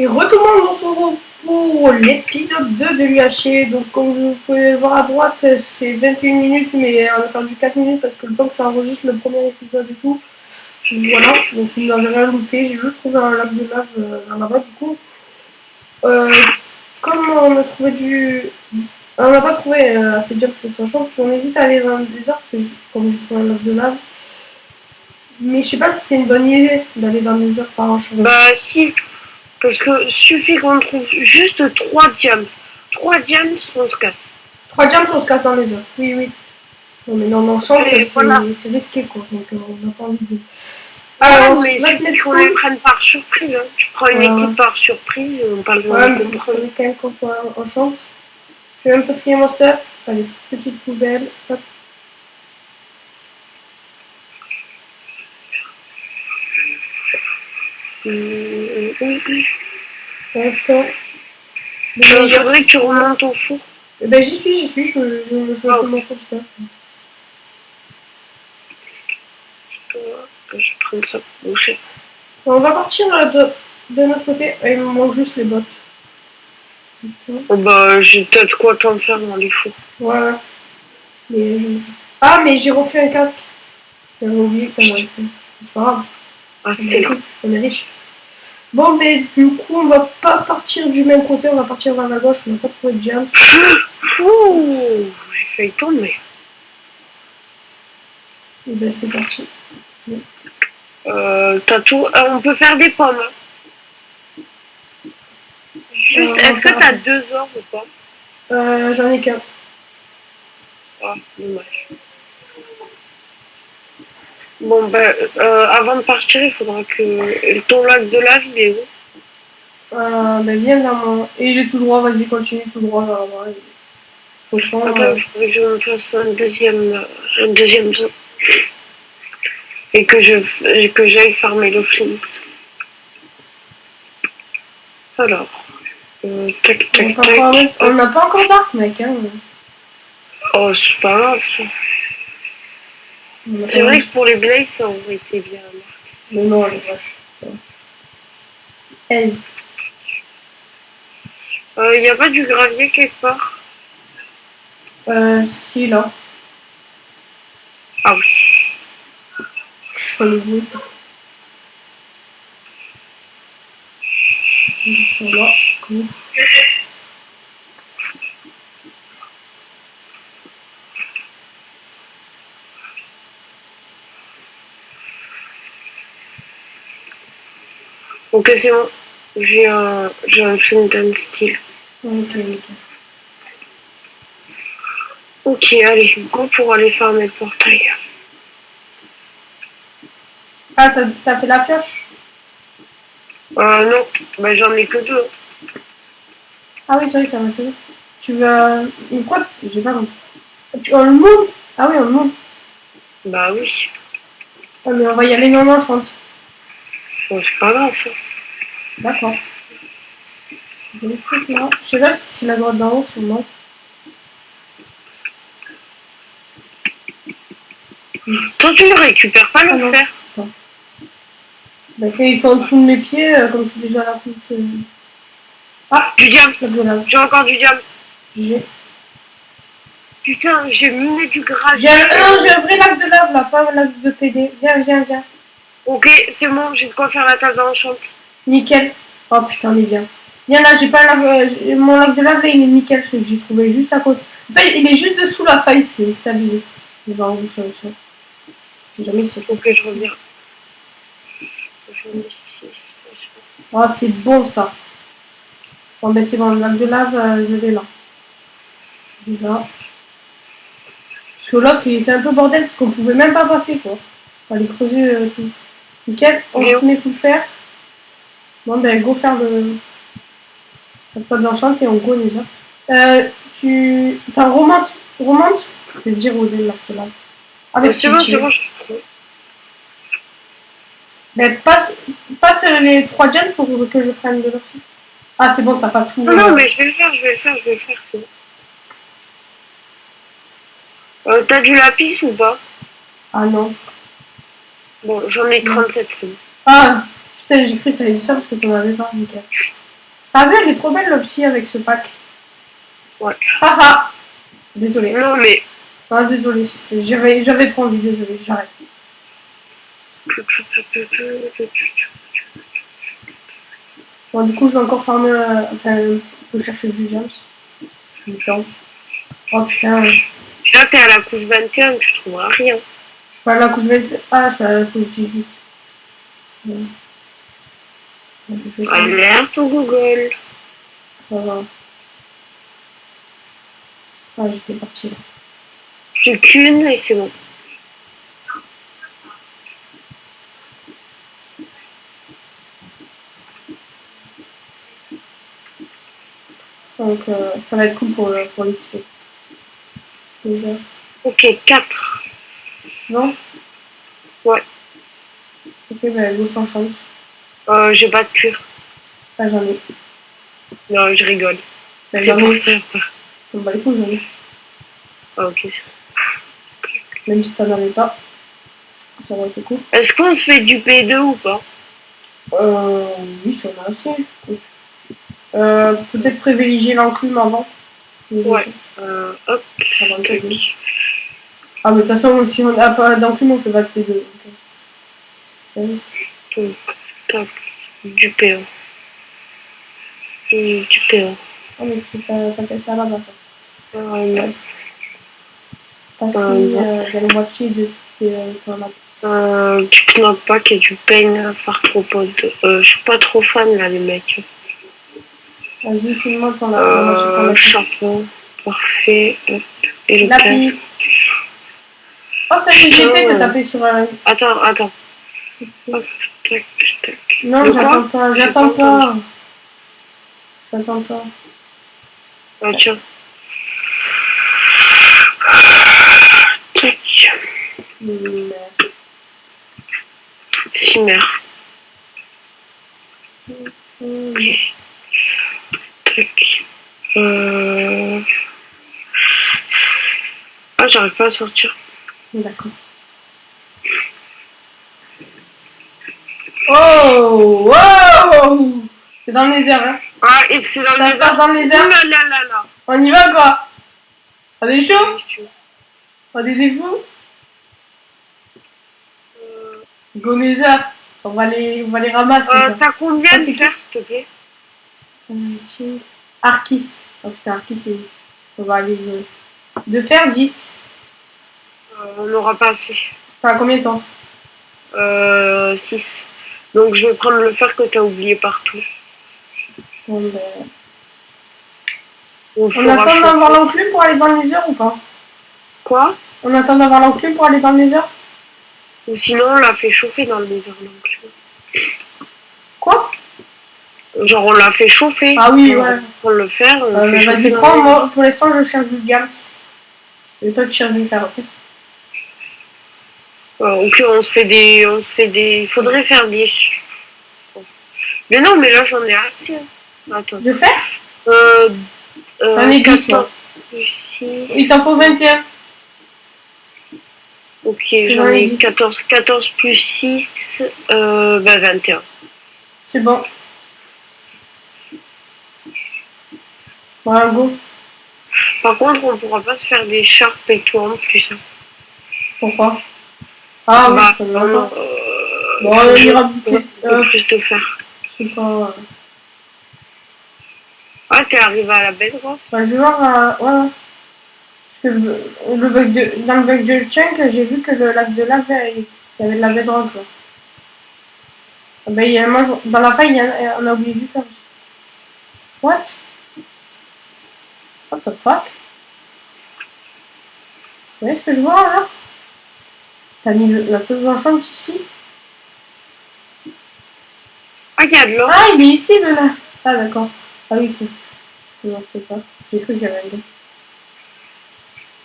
Et tout le monde, on se retrouve pour l'épisode 2 de l'UHC. Donc, comme vous pouvez voir à droite, c'est 21 minutes, mais on a perdu 4 minutes parce que le temps que ça enregistre le premier épisode et tout. Voilà, donc vous n'avez rien loupé. J'ai juste trouvé un lac de lave là-bas, du coup. Comme on a trouvé du. On n'a pas trouvé assez dur pour sa chambre, on hésite à aller dans le désert, parce que comme j'ai trouvé un lac de lave. Mais je sais pas si c'est une bonne idée d'aller dans le désert par un champ. Bah, si. Parce que suffit qu'on trouve juste 3 diams. 3 diams, on se casse. 3 diams, on se casse dans les heures. Oui, oui. Non, mais dans champ, c'est risqué, quoi. Donc, on n'a pas envie de. Alors, mais il suffit qu'on les prenne par surprise. Hein. Tu prends une équipe par surprise, on parle de ouais, mais il faut quand même qu'on soit en champ. Je vais un peu trier mon stuff. Allez, petite poubelle. Hop. D'accord. Je voudrais que tu remontes au four. Ben j'y suis, je fais mon stuff. Je vais prendre ça pour boucher. On va partir de notre côté. Il me manque juste les bottes. Oh bah j'ai peut-être quoi t'en faire dans les fours. Ouais. Mais ah mais j'ai refait un casque. J'avais oublié que t'en avais fait. C'est pas grave. Ah c'est là. On est riche. Bon mais du coup on va pas partir du même côté, on va partir vers la gauche, on n'a pas trouvé de diamant. Ouh, j'ai failli tomber. Et ben c'est parti. T'as tout. On peut faire des pommes. Juste, est-ce que t'as 2 ors ou pas? J'en ai qu'un. Ah, dommage. Bon, ben, avant de partir, il faudra que ton lac de lave, il est où? Ben viens dans mon. Et il est tout droit, vas-y, continue tout droit vers là-bas. Attends, il faudrait que je me fasse un deuxième zone. Et que j'aille farmer le flint. Alors. Tac, tac, tac. On n'a pas encore d'arc, mec. Hein. Oh, c'est pas grave, ça. C'est vrai que pour les blazes, ça aurait été bien. Mais non, les vaches. Hey. Y a pas du gravier quelque part? Si, là. Ah oui. Je fais le bruit. Ils sont là. Cool. Ok, c'est bon. J'ai un flint and steel. Ok. Ok, allez, go pour aller farmer le portail. Ah, t'as fait la pioche? Non, bah j'en ai que 2. Ah oui, c'est vrai que t'en as fait 2. Tu veux une quoi? J'ai pas compris. On le monte? Ah oui, on le monte. Bah oui. Ah, mais on va y aller non, je pense. Bon, c'est pas grave, ça. D'accord. Je sais pas si c'est la droite d'en haut ou non. Toi, tu ne récupères pas le fer. Bah, il faut en dessous de mes pieds, comme je suis déjà à la pousse. Ah, du diamant. J'ai encore du diamant. Putain, j'ai miné du gravier. J'ai un vrai lac de lave là, pas un lac de PD. Viens. Ok, c'est bon, j'ai de quoi faire la table d'enchant. Nickel. Oh putain, il est bien. Viens là, j'ai pas mon lac de lave là, il est nickel, celui que j'ai trouvé juste à côté. En fait, il est juste dessous la faille, c'est abusé. Je vais en boucher avec ça. Jamais c'est. Ok, je reviens. Oh, c'est bon ça. Bon, ben c'est bon, le lac de lave, je l'ai là. Là. Parce que l'autre, il était un peu bordel, parce qu'on pouvait même pas passer, quoi. Fallait creuser tout. Nickel, on se met full fer. Bon, ben, go faire la table d'enchant et on go déjà. Enfin, remonte. Je vais dire où est l'arc là. Avec c'est bon, c'est bon. Ben, passe les 3 gens pour que je prenne de l'oxy. Ah, c'est bon, t'as pas tout. Non, mais je vais le faire, c'est bon. T'as du lapis ou pas? Ah non. Bon, j'en ai 37, c'est bon. Ah, putain, j'ai cru que t'avais dit ça parce que t'en avais pas, nickel. T'as vu, elle est trop belle l'opti avec ce pack. Ouais. Haha. Désolé. Non, mais. Ah, désolé. J'avais trop envie, désolé, j'arrête. Bon, du coup, je vais encore farmer. Enfin, je peux chercher du James. Du temps. Oh putain. Là, t'es à la couche 21, tu trouveras rien. Je suis pas à la couche 20. Ah, je suis à la couche 18. Ouais. Alerte au Google. Ça va. Ah, j'étais partie là. Plus qu'une et c'est bon. Donc, ça va être cool pour l'XP. Déjà. Ok, 4. Non? Ouais. Ok, ben, go sans chance. J'ai pas de cuir. Ah, j'en ai. Non, je rigole. Ben, C'est j'en pour ai. ça. Bon, bah, écoute, j'en ai. Ah, ok. Même si t'en avais pas. Ça aurait été cool. Est-ce qu'on se fait du P2 ou pas? Oui, j'en ai assez. Peut-être privilégier l'enclume avant. Ouais. Hop. Avant le P2. Ah, mais de toute façon, si on n'a pas d'enclume, on fait pas de P2. Donc, tac. Du PO. Du PO. Ah, mais tu peux pas faire ça là-bas. Non. Parce qu'il y a la moitié de ton lapis. Du knockback et du pain farcropode. Je suis pas trop fan là, les mecs. Vas-y, filme-moi ton lapis. Chapeau. Parfait. Et le Lapis. casque. Oh, ça y est, j'ai fait de taper sur un. Attends. Okay. Hop, tac, tac. Non, j'attends pas. Ah, tiens. Tac. Chimère. Ok. Tac. Ah, j'arrive pas à sortir. D'accord. Oh! Wow! C'est dans le nether, hein? Ah, et c'est dans Ça se passe dans le nether? Là. On y va, quoi? On est chaud? On est des fous? Go nether. On va les ramasser. T'as combien de fer, s'il te plaît? Arkis. Oh putain, Arkis, c'est. On va aller de fer 10. On n'aura pas assez. Enfin, combien de temps? 6. Donc je vais prendre le fer que t'as oublié partout. Bon, ben... On attend d'avoir l'enclume pour aller dans le nether ou pas? Quoi? On attend d'avoir l'enclume pour aller dans le nether? Ou sinon on l'a fait chauffer dans le nether, l'enclume. Quoi? Genre on l'a fait chauffer. Ah oui, ouais. Pour le faire. Vas-y, prends, moi, pour l'instant je cherche du gams. Et toi tu cherches du fer, ok? Ok, on se fait des... Faudrait faire des... Mais non, mais là j'en ai assez. Attends. De fer? J'en ai 10, moi. Il t'en faut 21. Ok, j'en ai 14. 14 plus 6, 21. C'est bon. Voilà, go. Par contre, on pourra pas se faire des sharps et tout en plus. Hein. Pourquoi? Ah oui, bah, je peux bon, on ira plus de faire. Je sais pas. Ah, t'es arrivé à la bedrock? Bah, je vais voir. Ouais. Parce que dans le bug de Chunk, j'ai vu que le lac de lave, il y avait de la bedrock. Là. Ben, moi, dans la faille, on a oublié du fer. What? What the fuck? Vous voyez ce que je vois là? T'as mis la pose d'enchant ici? Ah, il y a de l'or. Ah, il est ici le là. Ah, d'accord. Ah oui, c'est. Non, c'est pas. J'ai cru qu'il y avait un gars.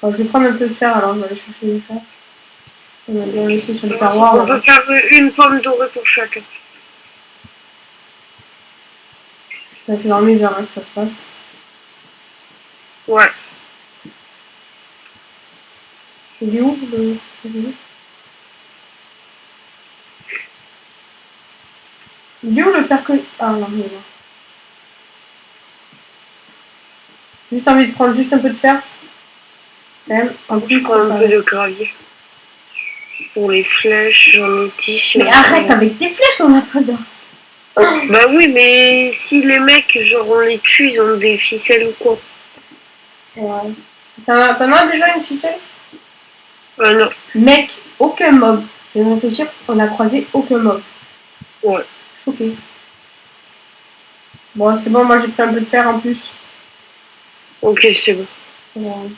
Alors, je vais prendre un peu de fer alors, je vais aller chercher du fer. On va bien laisser sur le terroir. On peut faire une pomme dorée pour chacun. C'est dans les heures que ça se passe. Ouais. Il est où le. Il est où le fer que. Ah non, il est là. Juste envie de prendre juste un peu de fer. Quand même, en plus, Je prends un peu de gravier. Pour les flèches, j'en ai 10. Mais arrête avec tes flèches, on n'a pas d'or. Bah oui, mais si les mecs, genre, on les tue, ils ont des ficelles ou quoi? Ouais. T'en as déjà une ficelle? Non. Mec, aucun mob. Je viens de réfléchir, on a croisé aucun mob. Ouais. Choqué. Bon, c'est bon, moi j'ai pris un peu de fer en plus. Ok, c'est bon. Non,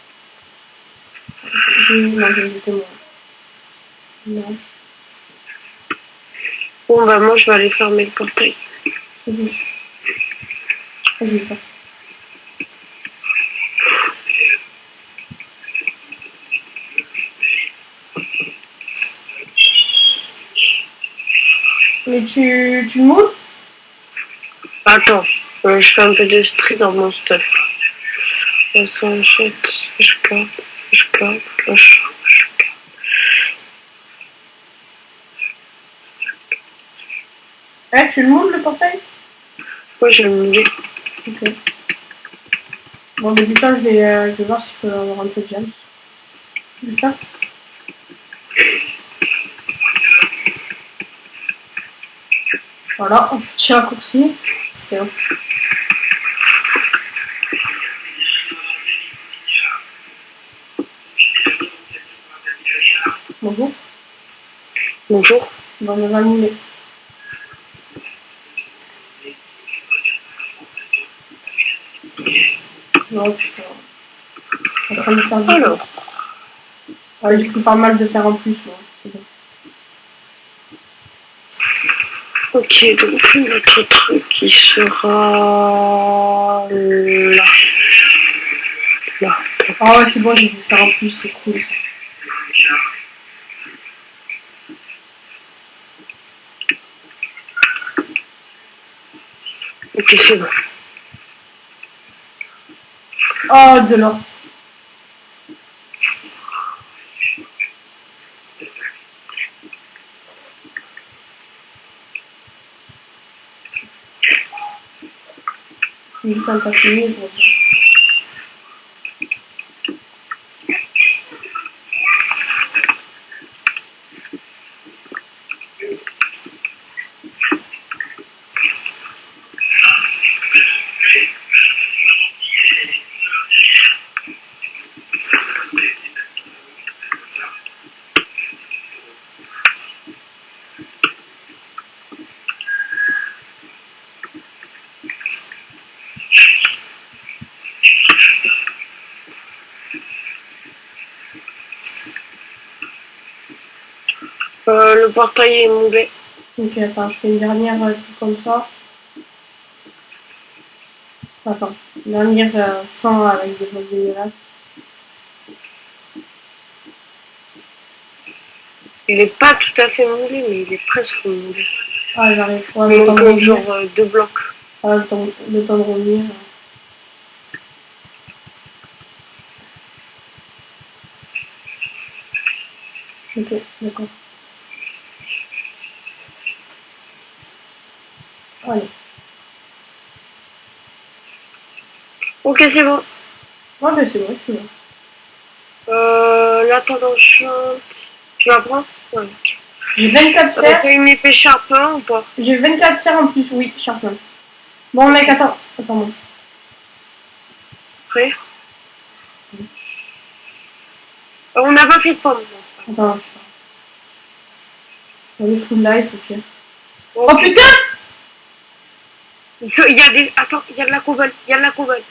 j'ai jeté mon. Non, Bon, bah moi, je vais aller fermer le portail. c'est juste. Je vais pas. Mais tu moules? Attends, je fais un peu de street dans mon stuff. Ça, je garde, je garde, je garde. Ah, tu le moules le portail? Ouais, je vais me dire. Ok. Bon, mais du coup, je vais voir si je peux avoir un peu de jam. Du coup. Voilà, un petit raccourci. C'est un. Bonjour. Bonjour. Bon, on va mouler. Oh putain. Je suis en train de faire du. Alors. Ouais, j'ai pris pas mal de fer en plus, moi. C'est bon. Ok, donc notre truc qui sera là. Là. Ah ouais, c'est bon, j'ai du fer en plus, c'est cool ça. Ok, c'est bon. Oh, de l'or. C'est juste un tas fini, je reviens. Le portail est moulé. Ok, attends, je fais une dernière truc comme ça. Attends, une dernière sans avec des choses dégueulasses. Il est pas tout à fait moulé, mais il est presque moulé. Ah, j'arrive. Ouais, Il le temps de manque revenir. genre 2 blocs. Ah, le temps de revenir. Ok, d'accord. Allez. Ok, c'est bon. Ouais, ben c'est bon, je suis là. La tendance chante. Tu la prends? Ouais. J'ai 24 fer. T'as une épée Sharpin ou pas? J'ai 24 fer en plus, oui, Sharpin. Bon, mec, attends. Attends-moi. Prêt? On n'a pas fait de pomme. Attends. On est full life, ok. Oh, Oh putain! Il y a des. Attends, il y a de la cobble. Il y a de la cobble.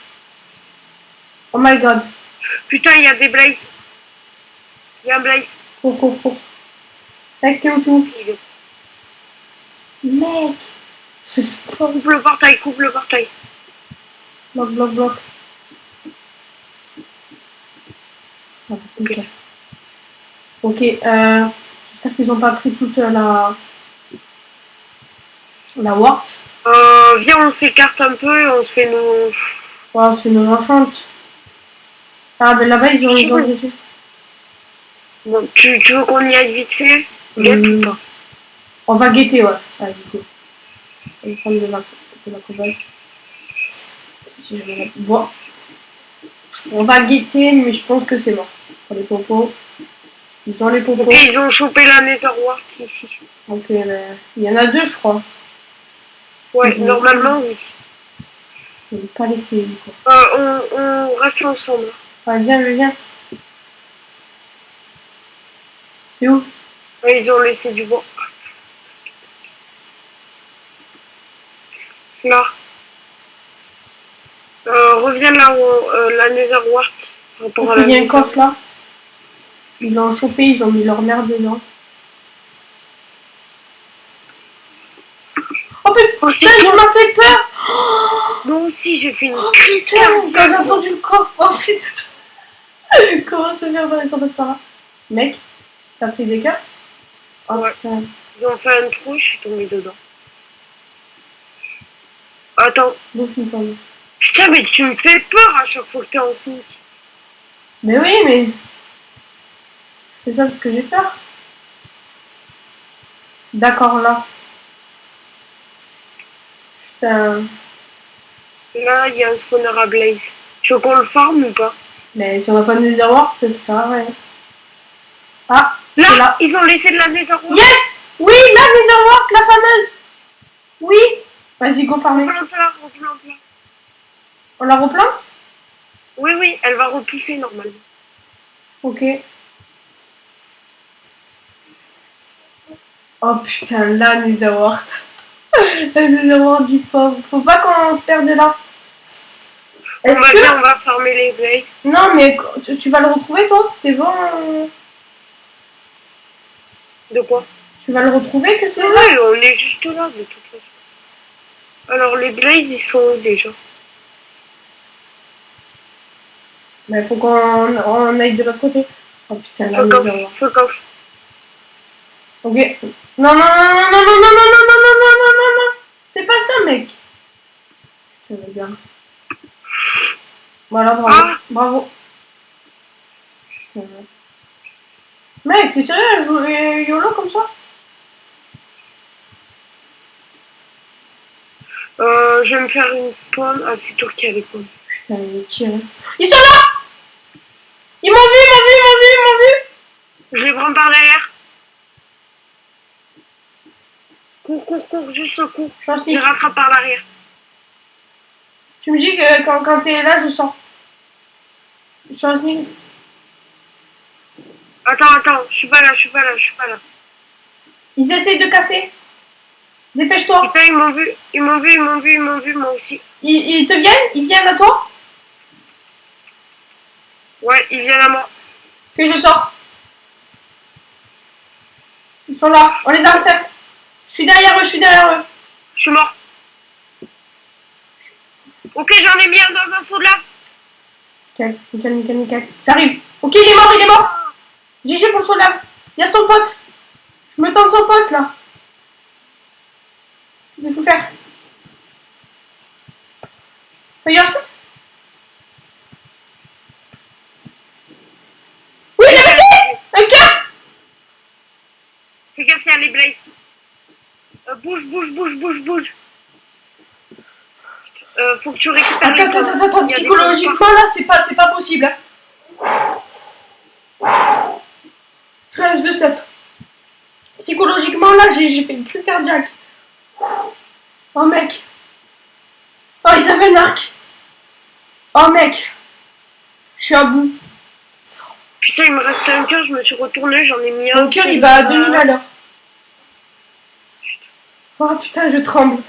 Oh my god. Putain, il y a des blazes. Il y a un blaze. Cours, cours, cours. Mec, t'es où tout? Mec! C'est sport. Coupe le portail, coupe le portail. Bloc, bloc, bloc. Ah, ok. Ok, j'espère qu'ils ont pas pris toute la wart. Viens, on s'écarte un peu et on se fait nos. Ouais, on se fait nos enchantes. Ah, ben là-bas, ils ont grillé. Bon, tu veux qu'on y aille vite fait? Guette ou pas? On va guetter, ouais. Vas-y, go. On va prendre de la cobalt. Si je vais la bois. On va guetter, mais je pense que c'est mort. Pour les popos. Ils ont les popos. Ok, ils ont chopé la Netherwork ici. Donc, il y en a deux, je crois. Ouais, normalement, oui. Je ne vais pas laisser, quoi. On reste ensemble. Ouais, viens. C'est où? Ouais, ils ont laissé du bois. Là. Reviens là où la Netherwork. Il y a un coffre là. Ils l'ont chopé, ils ont mis leur merde dedans. Oh putain, tu m'as fait peur! Moi aussi, j'ai fait une crise cardiaque quand j'ai entendu le coffre. Oh putain! Comment se faire dans les passe par là? Mec, t'as pris des cœurs? Oh ouais. Putain. Ils ont fait un trou, je suis tombée dedans. Attends. Bouffe-nous pas. Putain, mais tu me fais peur à chaque fois que t'es en sneak. Mais oui, mais... C'est ça parce que j'ai peur. D'accord, là. Putain. Là, il y a un spawner à Blaze. Tu veux qu'on le farm ou pas? Mais si on n'a pas de Netherwork, c'est ça, ouais. Ah, là, ils ont laissé de la Netherwork. Yes! Oui, la Netherwork, la fameuse! Oui! Vas-y, go farmer. Replante-la. On la replante? Oui, elle va repousser normalement. Ok. Oh putain, la Netherwork. La Netherwork du pauvre. Faut pas qu'on se perde là. On va farmer les blazes. Non, mais tu vas le retrouver, toi? T'es bon? De quoi? Tu vas le retrouver, que c'est? Oui, on est juste là, de toute façon. Alors, les blazes, ils sont où déjà? Mais faut qu'on aille de l'autre côté. Oh putain, la Netherwork. Fuck off. Ok. Non. C'est pas ça, mec. Putain, les gars. Voilà, bravo. Mec, t'es sérieux à jouer YOLO comme ça? Je vais me faire une pomme. Ah, c'est toi qui as les pommes. Putain, ils tirent. Ils sont là! Ils m'ont vu! Je les prends par derrière. Cours, juste un coup. Je les rattrape par l'arrière. Tu me dis que quand t'es là, je sors. Je suis en sneak. Attends, je suis pas là. Ils essayent de casser. Dépêche-toi. Putain, ils m'ont vu, moi aussi. Ils te viennent? Ils viennent à toi? Ouais, ils viennent à moi. Que je sors. Ils sont là, on les encercle. Je suis derrière eux. Je suis mort. Ok, j'en ai mis un dans un seau de lave. Nickel. J'arrive. Ok, il est mort. GG pour le seau de lave. Il y a son pote. Je me tente son pote là. Il faut faire. Regarde. Oui, il avait un cœur. Fais gaffe, il y a les blazes. Bouge. Faut que tu récupères les pommes. Attends, psychologiquement là, c'est pas possible. Je de stuff. Psychologiquement là, j'ai fait une crise cardiaque. Oh mec. Oh, ils avaient un arc. Oh mec. Je suis à bout. Putain, il me restait un cœur, je me suis retournée, j'en ai mis un. Mon cœur il va à 2000 à l'heure. Oh putain, je tremble.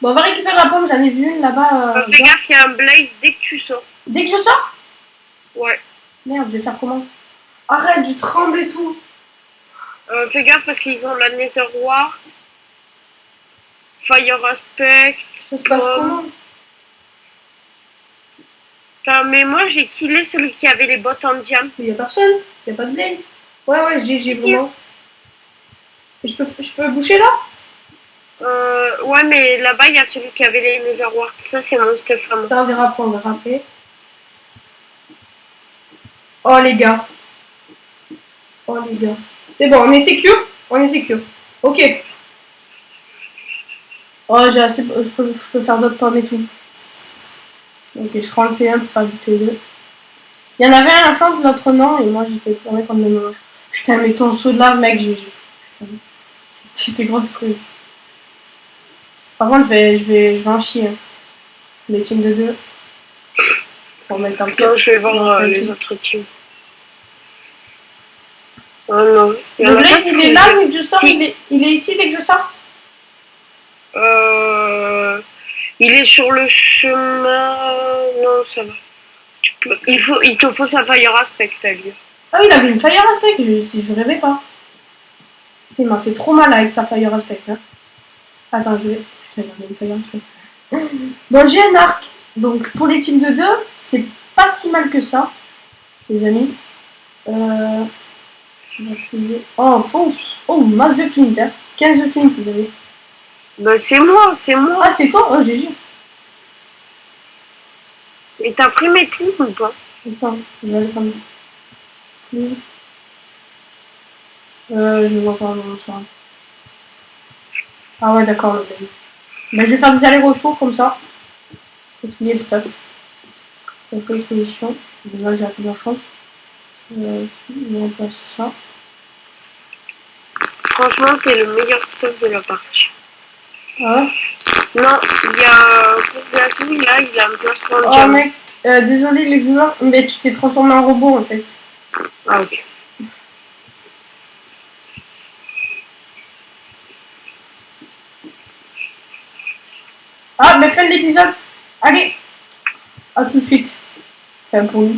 Bon, on va récupérer la pomme, j'en ai vu une là-bas. Fais gaffe, il y a un blaze dès que tu sors. Dès que je sors? Ouais. Merde, je vais faire comment? Arrête, je tremble et tout. Fais gaffe parce qu'ils ont la Netherwork. Fire Aspect. Ça se passe comment? Enfin, mais moi j'ai killé celui qui avait les bottes en diam. Il y a personne, il y a pas de blade. Ouais, j'ai vraiment. Je peux boucher là? Ouais, mais là-bas il y a celui qui avait les Netherwork. Ça c'est mon stuff vraiment. Ça, on verra après. Oh les gars. C'est bon, on est secure? Ok. Oh, j'ai assez. Je peux faire d'autres pommes et tout. Ok, je prends le P1 pour faire du P2. Il y en avait un à la chambre, l'autre non, et moi j'étais tombée comme des moches. Putain, mais ton saut de lave, mec, j'étais grosse couille. Par contre, je vais en chier. Hein. Les teams de 2. Pour mettre un Non, je vais voir les autres teams. Oh non. Le Blaze, il est là dès que je sors, il est ici dès que je sors. Il est sur le chemin. Non, ça va. Il te faut sa fire aspect à lui. Ah oui, il avait une fire aspect, je rêvais pas. Il m'a fait trop mal avec sa fire aspect. Hein. Attends, je vais. Putain, il avait une fire aspect. Bon, j'ai un arc. Donc pour les teams de 2, c'est pas si mal que ça, les amis. Oh, masse de flint, hein. 15 de flint, les amis. Bah c'est moi. Ah, c'est toi? Oh, GG. Et t'as pris mes clés ou pas? Attends, je vais aller prendre. Je vois pas mon soir. Ah ouais, d'accord, le Blaze. Ben, je vais faire des allers-retours comme ça. Pour trier le stuff. Ça fait une solution. Là, j'ai plusieurs choses. On passe ça. Franchement, c'est le meilleur stuff de la partie. Ah ouais? Non, il y a... Là, il a un placement de Oh jam. mec, désolé les viewers, mais tu t'es transformé en robot en fait. Ah ok. Ah, ben fin de l'épisode. Allez, à tout de suite. Enfin pour nous.